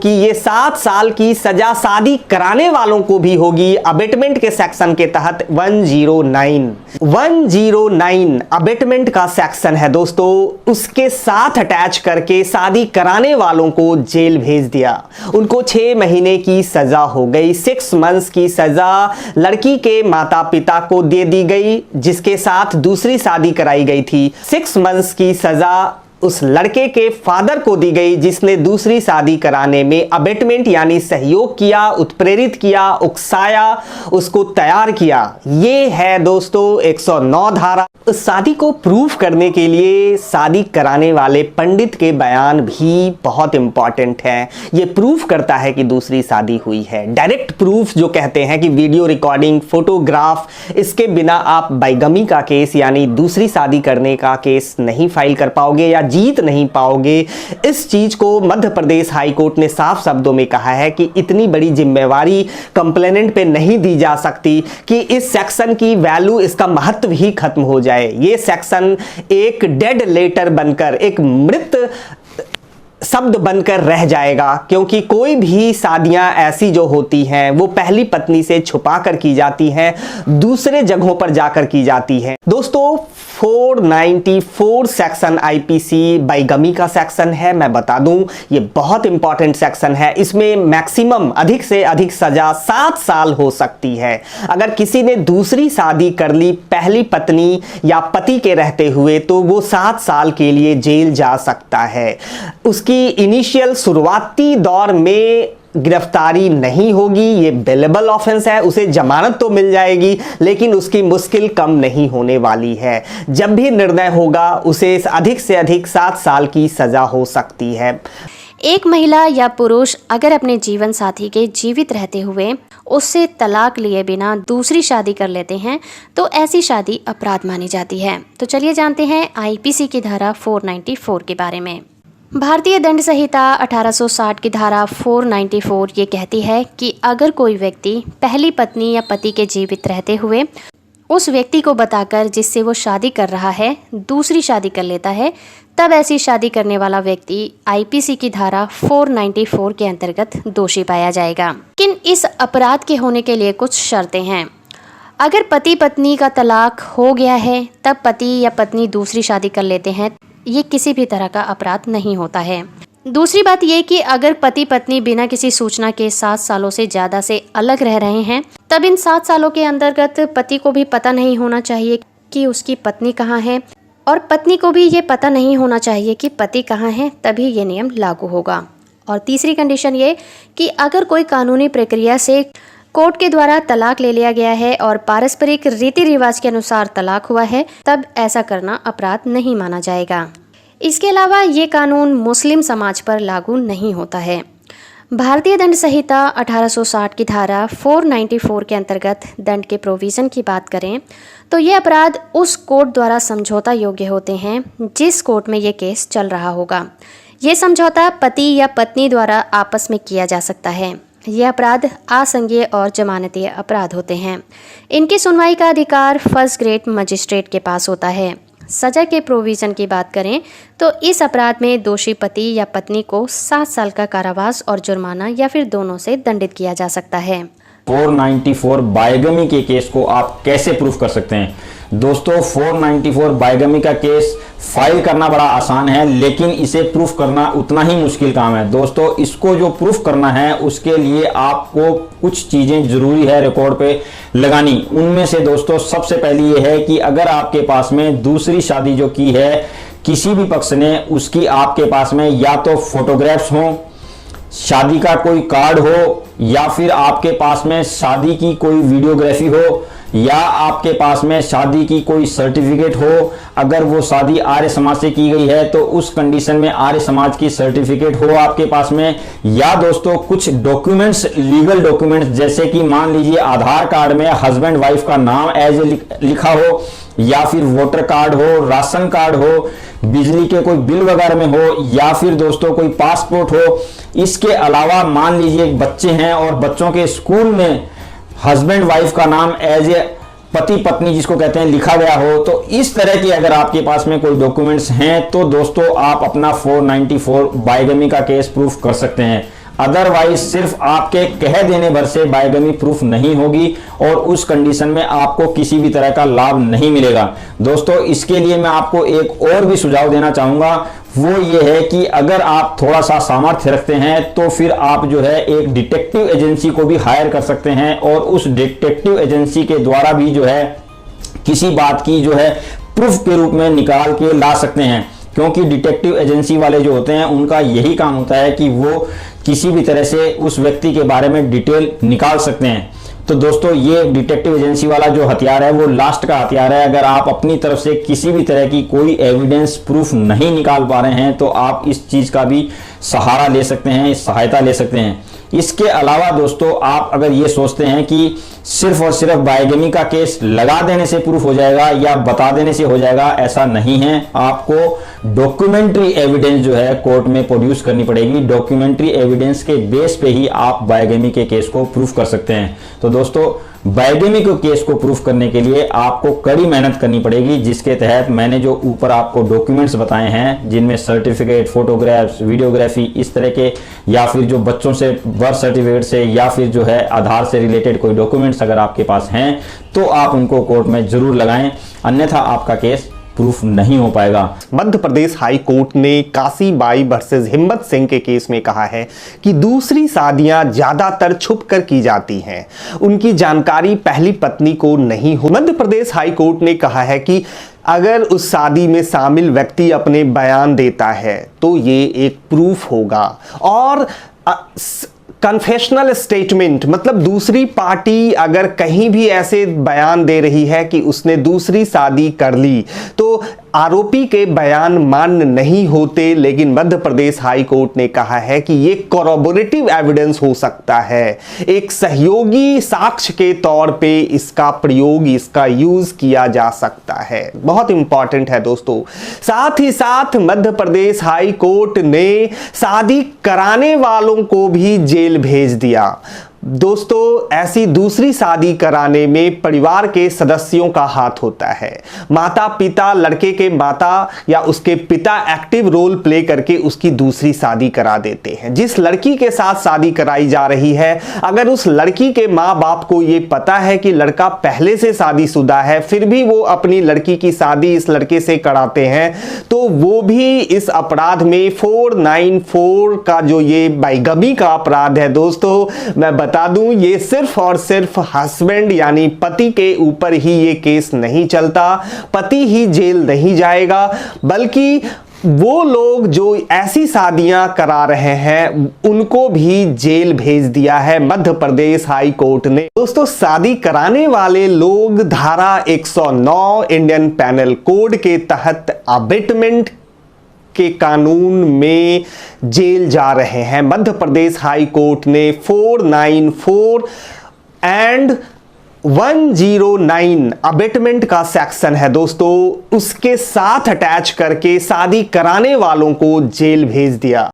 कि ये 7 साल की सजा शादी कराने वालों को भी होगी। अबेटमेंट के सेक्शन के तहत 109 अबेटमेंट का सेक्शन है दोस्तों, उसके साथ अटैच करके शादी कराने वालों को जेल भेज दिया। उनको 6 महीने की सजा हो गई। 6 मंथ्स की सजा लड़की के माता पिता को दे दी गई जिसके साथ दूसरी शादी कराई गई थी। 6 मंथ्स की सजा उस लड़के के फादर को दी गई जिसने दूसरी शादी कराने में अबेटमेंट यानी सहयोग किया, उत्प्रेरित किया, उकसाया, उसको तैयार किया। ये है दोस्तों 109 धारा। उस शादी को प्रूफ करने के लिए शादी कराने वाले पंडित के बयान भी बहुत इंपॉर्टेंट है। ये प्रूफ करता है कि दूसरी शादी हुई है। डायरेक्ट प्रूफ जो कहते हैं कि वीडियो रिकॉर्डिंग, फोटोग्राफ, इसके बिना आप बाइगमी का केस यानी दूसरी शादी करने का केस नहीं फाइल कर पाओगे या जीत नहीं पाओगे। इस चीज को मध्य प्रदेश हाई कोर्ट ने साफ शब्दों में कहा है कि इतनी बड़ी जिम्मेवारी कंप्लेनेंट पे नहीं दी जा सकती कि इस सेक्शन की वैल्यू, इसका महत्व ही खत्म हो जाए। ये सेक्शन एक डेड लेटर बनकर, एक मृत शब्द बनकर रह जाएगा, क्योंकि कोई भी शादियां ऐसी जो होती हैं वो पहली पत्नी से छुपा कर की जाती हैं, दूसरे जगहों पर जाकर की जाती हैं। दोस्तों 494 सेक्शन आईपीसी बाइगमी का सेक्शन है। मैं बता दूं ये बहुत इंपॉर्टेंट सेक्शन है। इसमें मैक्सिमम अधिक से अधिक सजा 7 साल हो सकती है। अगर किसी ने दूसरी शादी कर ली पहली पत्नी या पति के रहते हुए तो वो 7 साल के लिए जेल जा सकता है। उसकी इनिशियल शुरुआती दौर में गिरफ्तारी नहीं होगी, ये बेलेबल ऑफेंस है, उसे जमानत तो मिल जाएगी लेकिन उसकी मुश्किल कम नहीं होने वाली है। जब भी निर्णय होगा उसे अधिक से अधिक 7 साल की सजा हो सकती है। एक महिला या पुरुष अगर अपने जीवन साथी के जीवित रहते हुए उससे तलाक लिए बिना दूसरी शादी कर लेते हैं तो ऐसी शादी अपराध मानी जाती है। तो चलिए जानते हैं आईपीसी की धारा 494 के बारे में। भारतीय दंड संहिता 1860 की धारा 494 ये कहती है कि अगर कोई व्यक्ति पहली पत्नी या पति के जीवित रहते हुए उस व्यक्ति को बताकर जिससे वो शादी कर रहा है दूसरी शादी कर लेता है, तब ऐसी शादी करने वाला व्यक्ति आईपीसी की धारा 494 के अंतर्गत दोषी पाया जाएगा। लेकिन इस अपराध के होने के लिए कुछ शर्तें हैं। अगर पति पत्नी का तलाक हो गया है तब पति या पत्नी दूसरी शादी कर लेते हैं, ये किसी भी तरह का अपराध नहीं होता है। दूसरी बात ये कि अगर पति पत्नी बिना किसी सूचना के 7 सालों से ज़्यादा से अलग रह रहे हैं तब इन 7 सालों के अंतर्गत पति को भी पता नहीं होना चाहिए कि उसकी पत्नी कहाँ है और पत्नी को भी ये पता नहीं होना चाहिए कि पति कहाँ है, तभी ये नियम लागू होगा। और तीसरी कंडीशन ये कि अगर कोई कानूनी प्रक्रिया से कोर्ट के द्वारा तलाक ले लिया गया है और पारस्परिक रीति रिवाज के अनुसार तलाक हुआ है तब ऐसा करना अपराध नहीं माना जाएगा। इसके अलावा ये कानून मुस्लिम समाज पर लागू नहीं होता है। भारतीय दंड संहिता 1860 की धारा 494 के अंतर्गत दंड के प्रोविज़न की बात करें तो ये अपराध उस कोर्ट द्वारा समझौता योग्य होते हैं जिस कोर्ट में ये केस चल रहा होगा। ये समझौता पति या पत्नी द्वारा आपस में किया जा सकता है। ये अपराध असंज्ञेय और जमानतीय अपराध होते हैं। इनकी सुनवाई का अधिकार फर्स्ट ग्रेड मजिस्ट्रेट के पास होता है। सजा के प्रोविज़न की बात करें तो इस अपराध में दोषी पति या पत्नी को 7 साल का कारावास और जुर्माना या फिर दोनों से दंडित किया जा सकता है। 494 बाइगमी के केस को आप कैसे प्रूफ कर सकते हैं? दोस्तों 494 बाइगमी का केस फाइल करना बड़ा आसान है लेकिन इसे प्रूफ करना उतना ही मुश्किल काम है। दोस्तों इसको जो प्रूफ करना है उसके लिए आपको कुछ चीजें जरूरी है रिकॉर्ड पे लगानी। उनमें से दोस्तों सबसे पहली ये है कि अगर आपके पास में दूसरी शादी जो की है किसी भी पक्ष ने, उसकी आपके पास में या तो फोटोग्राफ्स हों, शादी का कोई कार्ड हो या फिर आपके पास में शादी की कोई वीडियोग्राफी हो या आपके पास में शादी की कोई सर्टिफिकेट हो। अगर वो शादी आर्य समाज से की गई है तो उस कंडीशन में आर्य समाज की सर्टिफिकेट हो आपके पास में, या दोस्तों कुछ डॉक्यूमेंट्स, लीगल डॉक्यूमेंट्स जैसे कि मान लीजिए आधार कार्ड में हस्बैंड वाइफ का नाम एज लिखा हो या फिर वोटर कार्ड हो, राशन कार्ड हो, बिजली के कोई बिल वगैरह में हो या फिर दोस्तों कोई पासपोर्ट हो। इसके अलावा मान लीजिए बच्चे हैं और बच्चों के स्कूल में हस्बैंड वाइफ का नाम एज ए पति पत्नी जिसको कहते हैं लिखा गया हो, तो इस तरह की अगर आपके पास में कोई डॉक्यूमेंट्स हैं तो दोस्तों आप अपना 494 बाइगमी का केस प्रूफ कर सकते हैं। अदरवाइज सिर्फ आपके कह देने भर से बायगमी प्रूफ नहीं होगी और उस कंडीशन में आपको किसी भी तरह का लाभ नहीं मिलेगा। दोस्तों, इसके लिए मैं आपको एक और भी सुझाव देना चाहूंगा, वो ये है कि अगर आप थोड़ा सा सामर्थ्य रखते हैं तो फिर आप जो है एक डिटेक्टिव एजेंसी को भी हायर कर सकते हैं और उस डिटेक्टिव एजेंसी के द्वारा भी जो है किसी बात की जो है प्रूफ के रूप में निकाल के ला सकते हैं। क्योंकि डिटेक्टिव एजेंसी वाले जो होते हैं उनका यही काम होता है कि वो किसी भी तरह से उस व्यक्ति के बारे में डिटेल निकाल सकते हैं। तो दोस्तों, ये डिटेक्टिव एजेंसी वाला जो हथियार है वो लास्ट का हथियार है। अगर आप अपनी तरफ से किसी भी तरह की कोई एविडेंस प्रूफ नहीं निकाल पा रहे हैं तो आप इस चीज का भी सहारा ले सकते हैं, सहायता ले सकते हैं। इसके अलावा दोस्तों, आप अगर ये सोचते हैं कि सिर्फ और सिर्फ बायगमी का केस लगा देने से प्रूफ हो जाएगा या बता देने से हो जाएगा, ऐसा नहीं है। आपको डॉक्यूमेंट्री एविडेंस जो है कोर्ट में प्रोड्यूस करनी पड़ेगी। डॉक्यूमेंट्री एविडेंस के बेस पे ही आप बायगमी के केस को प्रूफ कर सकते हैं। तो दोस्तों, बायगमी के केस को प्रूफ करने के लिए आपको कड़ी मेहनत करनी पड़ेगी, जिसके तहत मैंने जो ऊपर आपको डॉक्यूमेंट्स बताए हैं, जिनमें सर्टिफिकेट, फोटोग्राफ्स, वीडियोग्राफी इस तरह के, या फिर जो बच्चों से बर्थ सर्टिफिकेट से, या फिर जो है आधार से रिलेटेड कोई डॉक्यूमेंट्स अगर आपके पास हैं तो आप उनको कोर्ट में जरूर लगाएं, अन्यथा आपका केस प्रूफ नहीं हो पाएगा। मध्य प्रदेश हाई कोर्ट ने काशीबाई वर्सेस हिम्मत सिंह के केस में कहा है कि दूसरी शादियां ज्यादातर छुप कर की जाती हैं, उनकी जानकारी पहली पत्नी को नहीं हो। मध्य प्रदेश हाई कोर्ट ने कहा है कि अगर उस शादी में शामिल व्यक्ति अपने बयान देता है तो ये एक प्रूफ होगा। और कन्फेशनल स्टेटमेंट मतलब दूसरी पार्टी अगर कहीं भी ऐसे बयान दे रही है कि उसने दूसरी शादी कर ली तो आरोपी के बयान मान्य नहीं होते, लेकिन मध्य प्रदेश हाई कोर्ट ने कहा है कि ये कोरोबोरेटिव एविडेंस हो सकता है, एक सहयोगी साक्ष्य के तौर पे इसका प्रयोग, इसका यूज किया जा सकता है। बहुत इंपॉर्टेंट है दोस्तों। साथ ही साथ मध्य प्रदेश हाई कोर्ट ने शादी कराने वालों को भी जेल भेज दिया। दोस्तों, ऐसी दूसरी शादी कराने में परिवार के सदस्यों का हाथ होता है। माता पिता, लड़के के माता या उसके पिता एक्टिव रोल प्ले करके उसकी दूसरी शादी करा देते हैं। जिस लड़की के साथ शादी कराई जा रही है, अगर उस लड़की के माँ बाप को ये पता है कि लड़का पहले से शादीशुदा है, फिर भी वो अपनी लड़की की शादी इस लड़के से कराते हैं, तो वो भी इस अपराध में 494 का जो ये बायगमी का अपराध है दोस्तों, मैं बता दूं, ये सिर्फ और सिर्फ हस्बैंड यानी पति के ऊपर ही ये केस नहीं चलता। पति ही जेल नहीं जाएगा, बल्कि वो लोग जो ऐसी शादियां करा रहे हैं उनको भी जेल भेज दिया है मध्य प्रदेश हाई कोर्ट ने। दोस्तों, शादी कराने वाले लोग धारा 109 इंडियन पेनल कोड के तहत अबेटमेंट के कानून में जेल जा रहे हैं। मध्य प्रदेश हाई कोर्ट ने 494 एंड 109 अबेटमेंट का सेक्शन है दोस्तों, उसके साथ अटैच करके शादी कराने वालों को जेल भेज दिया।